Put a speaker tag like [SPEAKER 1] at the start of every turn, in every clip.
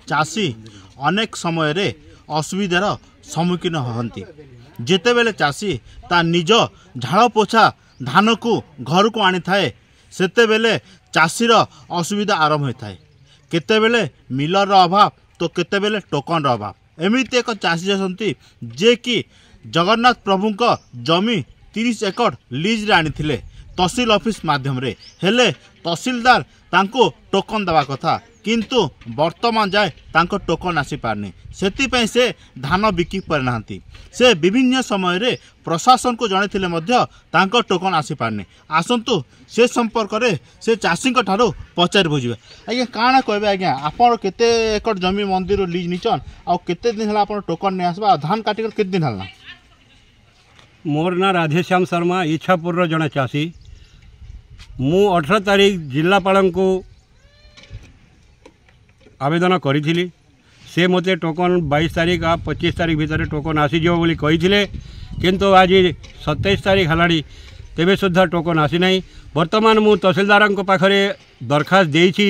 [SPEAKER 1] चाषी अनेक समय रे असुविधार सम्मुखीन होती। जेतेबेले चाषी ता निज झाड़ पोछा धान को घर को आनी थाए सेतेबेले चाषीर असुविधा आरंभ होता है। केतेबेले मिलर अभाव तो केतेबेले टोकन अभाव। एमती एक चाषी अछंती जे कि जगन्नाथ प्रभु का जमी 30 एकड़ लीज रे आनी थिले तहसील ऑफिस माध्यम रे हेले तहसीलदार तांको टोकन दवा कथा किंतु वर्तमान जाए तांको टोकन आसी पारनी सेति से धान बिकी पारना से विभिन्न समय रे प्रशासन को जणे थिले मध्य तांको टोकन आसी पारनी। आसंतु से संपर्क रे से चाषी ठारो पचार बुझे। आज्ञा काଣା कहबे आज्ञा आपण केते एकड़ जमी मंदिर लीज निचन आ केते दिन हला आपण टोकन नै आसबा धान काटी केते दिन हला?
[SPEAKER 2] मोर ना राधेश्याम शर्मा इच्छापुर जड़े चाषी मु 18 तारीख जिलापाल को आवेदन करी से मते टोकन 22 तारीख आ 25 तारीख भितर टोकन आसीज बोली कही किंतु आज 27 तारीख हलाड़ी तेबे सुधा टोकन आसी नहीं। वर्तमान मु तहसीलदार पाखरे दरखास्त देइछि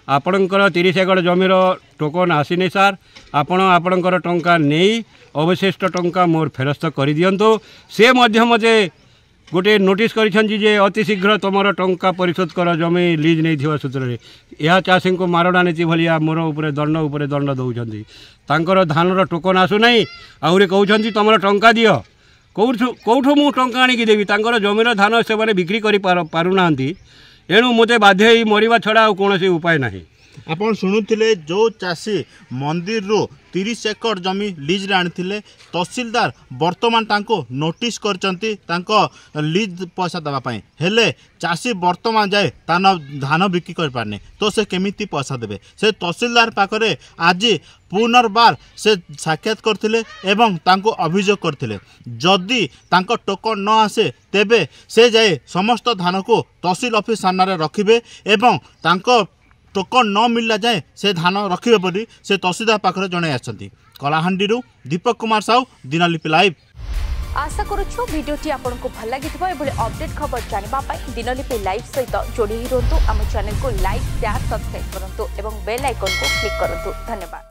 [SPEAKER 2] आपणकर 30 एकड़ जमीर टोकन आसी नहीं सार आपणकर टंका नहीं अवशिष्ट टंका मोर फेरस्त कर दियंतु। से मध्य मते गोटे नोटिस करे अति शीघ्र तुम टंका परिशोध कर जमी लीज नहीं थिवा सूत्र यह चाषी को मारणा नीति भलिया मोर उपरे दंड दौरान तांकर धानर टोकन आसुना आहरी कहते तुम टंका दियो कौठू मु टंका आनिकी देवी तांकर जमीर धान से बिक्री कर पारुना एणु मते बाध्य मरिबा छड़ा कौन उपाय नहीं।
[SPEAKER 1] आपण शुणुथिले जो चाषी मंदिर रो 30 एकड़ जमी लीज रे आनी तहसीलदार वर्तमान तांको नोटिस करचंती तांको लीज पैसा दबा पई हेले चाषी वर्तमान जाए धान बिक्री कर पारने तो से केमिति पैसा देबे। से तहसीलदार पाखरे आज पुनर्बार से साक्षात करथिले एवं तांको अभियोग करथिले जदि तांको टोकन न आसे तेबे से जाए समस्त धान को तहसील ऑफिस सामने रखिबे एवं तांको टोकन न मिलला जाए से धान रखिबे बोली से तहसीलदार पाखरे जणाई आछंती। कलाहांडीरू दीपक कुमार साहू दिनलिपि लाइव।
[SPEAKER 3] आशा करूछु वीडियोटी आपनको भल लागिथिबो एबोले अपडेट खबर जानिबा पई दिनलिपि लाइव सहित जोड़ी रहंतु। आम चैनल को लाइक शेयर सब्सक्राइब करंतु एवं बेल आइकन को क्लिक करंतु। धन्यवाद।